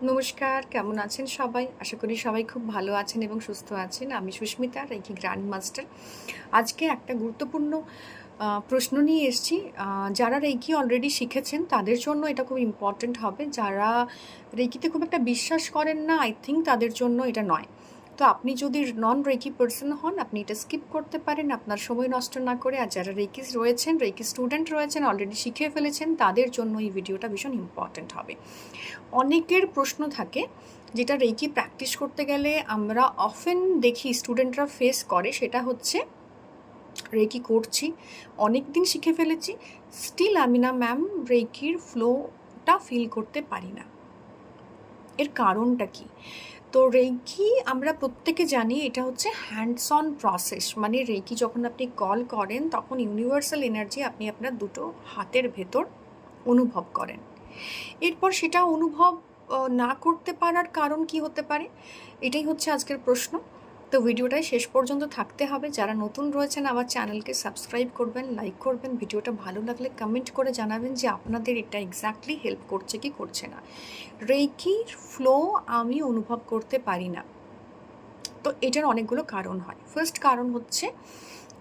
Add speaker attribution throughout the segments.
Speaker 1: নমস্কার, কেমন আছেন সবাই? আশা করি সবাই খুব ভালো আছেন এবং সুস্থ আছেন। আমি সুস্মিতা, রেকি গ্র্যান্ড মাস্টার। আজকে একটা গুরুত্বপূর্ণ প্রশ্ন নিয়ে এসেছি। যারা রেকি অলরেডি শিখেছেন তাদের জন্য এটা খুব ইম্পর্ট্যান্ট হবে। যারা রেকিতে খুব একটা বিশ্বাস করেন না, আই থিঙ্ক তাদের জন্য এটা নয়। তো আপনি যদি নন রেকি পার্সন হন, আপনি এটা স্কিপ করতে পারেন আপনার সময় নষ্ট না করে। আর যারা রেকিস রয়েছেন, রেকি স্টুডেন্ট রয়েছেন, অলরেডি শিখে ফেলেছেন, তাদের জন্য এই ভিডিওটা ভীষণ ইম্পর্ট্যান্ট হবে। অনেকের প্রশ্ন থাকে যেটা রেকি প্র্যাকটিস করতে গেলে আমরা অফেন দেখি স্টুডেন্টরা ফেস করে, সেটা হচ্ছে রেকি করছি, অনেক দিন শিখে ফেলেছি, স্টিল আমি না ম্যাম রেকির ফ্লোটা ফিল করতে পারি না। এর কারণটা কি? তো রেকি আমরা প্রত্যেকে জানি এটা হচ্ছে হ্যান্ডস অন প্রসেস। মানে রেকি যখন আপনি কল করেন তখন ইউনিভার্সাল এনার্জি আপনি আপনার দুটো হাতের ভেতর অনুভব করেন। এরপর সেটা অনুভব না করতে পারার কারণ কি হতে পারে, এটাই হচ্ছে আজকের প্রশ্ন। তো ভিডিওটায় শেষ পর্যন্ত থাকতে হবে। যারা নতুন রয়েছেন আমার চ্যানেলকে সাবস্ক্রাইব করবেন, লাইক করবেন, ভিডিওটা ভালো লাগলে কমেন্ট করে জানাবেন যে আপনাদের এটা এক্স্যাক্টলি হেল্প করছে কি করছে না। রেকির ফ্লো আমি অনুভব করতে পারি না, তো এটার অনেকগুলো কারণ হয়। ফার্স্ট কারণ হচ্ছে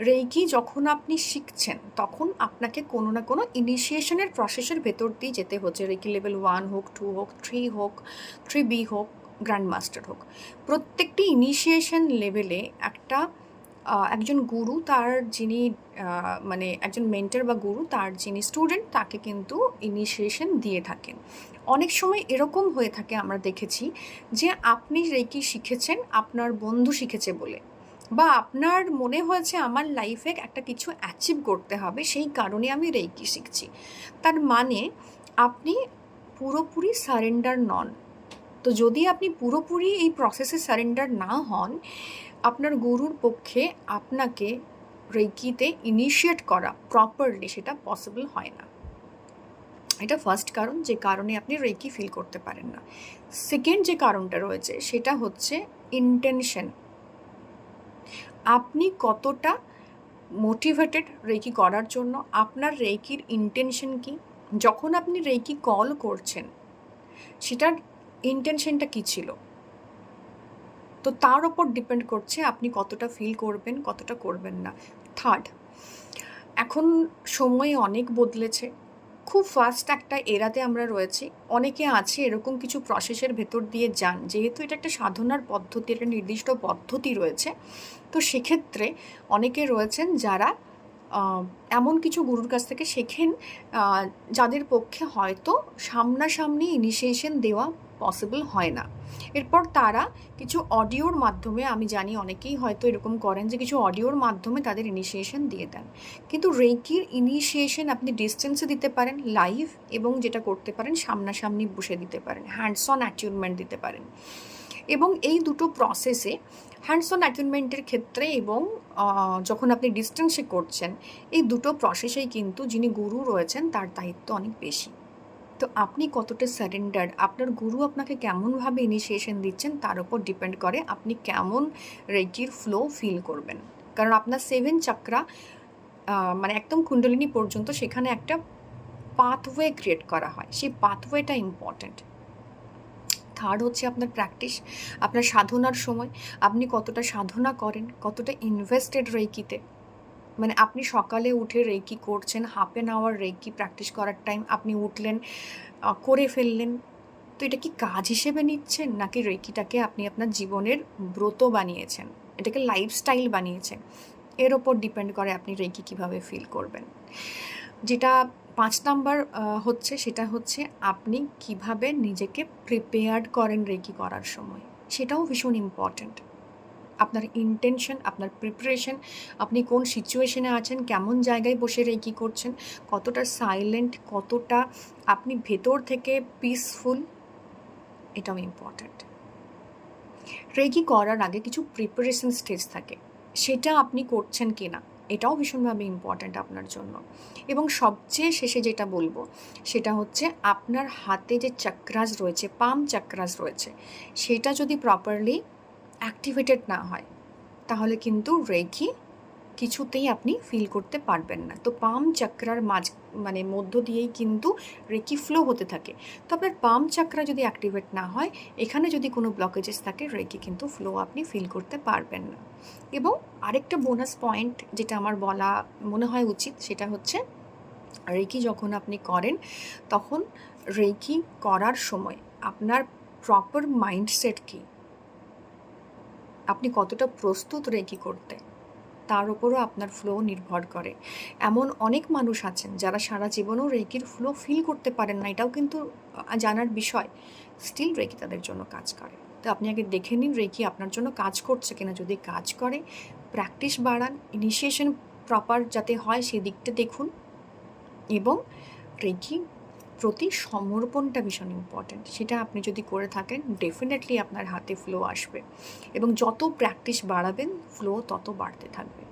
Speaker 1: রেকি যখন আপনি শিখছেন তখন আপনাকে কোনো না কোনো ইনিশিয়েশনের প্রসেসের ভেতর দিয়ে যেতে হচ্ছে। রেকি লেভেল 1 হোক, 2 হোক, 3 হোক, 3B হোক, গ্র্যান্ড মাস্টার হোক, প্রত্যেকটি ইনিশিয়েশন লেভেলে একজন গুরু তার যিনি মানে একজন মেন্টর বা গুরু তার যিনি স্টুডেন্ট তাকে কিন্তু ইনিশিয়েশন দিয়ে থাকেন। অনেক সময় এরকম হয়ে থাকে, আমরা দেখেছি যে আপনি রেকি শিখেছেন আপনার বন্ধু শিখেছে বলে, বা আপনার মনে হয়েছে আমার লাইফে একটা কিছু অ্যাচিভ করতে হবে সেই কারণে আমি রেকি শিখছি। তার মানে আপনি পুরোপুরি সারেন্ডার নন। তো যদি আপনি পুরোপুরি এই প্রসেসে সারেন্ডার না হন, আপনার গুরুর পক্ষে আপনাকে রেকিতে ইনিশিয়েট করা প্রপারলি সেটা পসিবল হয় না। এটা ফার্স্ট কারণ, যে কারণে আপনি রেকি ফিল করতে পারেন না। সেকেন্ড যে কারণটা রয়েছে সেটা হচ্ছে ইন্টেনশন। আপনি কতটা মোটিভেটেড রেকি করার জন্য, আপনার রেকির ইন্টেনশন কি? যখন আপনি রেকি কল করছেন সেটার ইন্টেনশনটা কি ছিল, তো তার ওপর ডিপেন্ড করছে আপনি কতটা ফিল করবেন, কতটা করবেন না। থার্ড, এখন সময় অনেক বদলেছে, খুব ফাস্ট একটা এরাতে আমরা রয়েছি। অনেকে আছে এরকম কিছু প্রসেসের ভেতর দিয়ে যান, যেহেতু এটা একটা সাধনার পদ্ধতি, একটা নির্দিষ্ট পদ্ধতি রয়েছে। তো সেক্ষেত্রে অনেকে রয়েছেন যারা এমন কিছু গুরুর কাছ থেকে শেখেন যাদের পক্ষে হয়তো সামনাসামনি ইনিশিয়েশন দেওয়া পসিবল হয় না। এরপর তারা কিছু অডিওর মাধ্যমে, আমি জানি অনেকেই হয়তো এরকম করেন যে কিছু অডিওর মাধ্যমে তাদের ইনিশিয়েশন দিয়ে দেন। কিন্তু রেকির ইনিশিয়েশন আপনি ডিস্টেন্সে দিতে পারেন লাইভ, এবং যেটা করতে পারেন সামনাসামনি বসে দিতে পারেন, হ্যান্ডস অন অ্যাটিউনমেন্ট দিতে পারেন। এবং এই দুটো প্রসেসে হ্যান্ডস অন অ্যাটিউনমেন্টের ক্ষেত্রে এবং যখন আপনি ডিস্টেন্সে করছেন, এই দুটো প্রসেসেই কিন্তু যিনি গুরু রয়েছেন তার দায়িত্ব অনেক বেশি। তো আপনি কতটা সারেন্ডার, আপনার গুরু আপনাকে কেমনভাবে ইনিশিয়েশন দিচ্ছেন তার উপর ডিপেন্ড করে আপনি কেমন রেকির ফ্লো ফিল করবেন। কারণ আপনার 7 চাকরা মানে একদম কুণ্ডলিনী পর্যন্ত সেখানে একটা পাথওয়ে ক্রিয়েট করা হয়, সেই পাথওয়েটা ইম্পর্ট্যান্ট। থার্ড হচ্ছে আপনার প্র্যাকটিস, আপনার সাধনার সময় আপনি কতটা সাধনা করেন, কতটা ইনভেস্টেড রেকিতে। মানে আপনি সকালে উঠে রেকি করছেন, half an hour reiki practice করার টাইম আপনি উঠলেন, করে ফেললেন। তো এটা কি কাজ হিসেবে নিচ্ছেন, নাকি রেকিটাকে আপনি আপনার জীবনের ব্রত বানিয়েছেন, এটাকে লাইফস্টাইল বানিয়েছেন? এর ওপর ডিপেন্ড করে আপনি রেকি কীভাবে ফিল করবেন। যেটা 5 নাম্বার হচ্ছে সেটা হচ্ছে আপনি কিভাবে নিজেকে প্রিপেয়ার্ড করেন রেকি করার সময়, সেটাও ভীষণ ইম্পর্ট্যান্ট। আপনার ইন্টেনশন, আপনার প্রিপারেশন, আপনি কোন সিচুয়েশনে আছেন, কেমন জায়গায় বসে রেকি করছেন, কতটা সাইলেন্ট, কতটা আপনি ভেতর থেকে পিসফুল, এটাও ইম্পর্ট্যান্ট। রেকি করার আগে কিছু প্রিপারেশন স্টেজ থাকে, সেটা আপনি করছেন কি না এটাও ভীষণভাবে ইম্পর্ট্যান্ট আপনার জন্য। এবং সবচেয়ে শেষে যেটা বলবো সেটা হচ্ছে আপনার হাতে যে চাক্রাস রয়েছে, পাম চাক্রাস রয়েছে, সেটা যদি প্রপারলি অ্যাক্টিভেটেড না হয় তাহলে কিন্তু রেকি কিছুতেই আপনি ফিল করতে পারবেন না। তো পাম চাক্রার মানে মধ্য দিয়েই কিন্তু রেকি ফ্লো হতে থাকে। তো আপনার পাম চাকরা যদি অ্যাক্টিভেট না হয়, এখানে যদি কোনো ব্লকেজেস থাকে, রেকি কিন্তু ফ্লো আপনি ফিল করতে পারবেন না। এবং আরেকটা বোনাস পয়েন্ট যেটা আমার বলা মনে হয় উচিত, সেটা হচ্ছে রেকি যখন আপনি করেন, তখন রেকি করার সময় আপনার প্রপার মাইন্ডসেট কী, আপনি কতটা প্রস্তুত রেকি করতে, তার উপরও আপনার ফ্লো নির্ভর করে। এমন অনেক মানুষ আছেন যারা সারা জীবনেও রেকির ফ্লো ফিল করতে পারেন না, এটাও কিন্তু জানার বিষয়। স্টিল রেকি তাদের জন্য কাজ করে। তো আপনি আগে দেখে নিন রেকি আপনার জন্য কাজ করছে কিনা। যদি কাজ করে, প্র্যাকটিস বাড়ান, ইনিশিয়েশন প্রপার যাতে হয় সেদিকটা দেখুন, এবং রেকি প্রতি সমর্পণটা ভীষণ ইম্পর্ট্যান্ট। সেটা আপনি যদি করে থাকেন, ডেফিনেটলি আপনার হাতে ফ্লো আসবে, এবং যত প্র্যাকটিস বাড়াবেন ফ্লো তত বাড়তে থাকবে।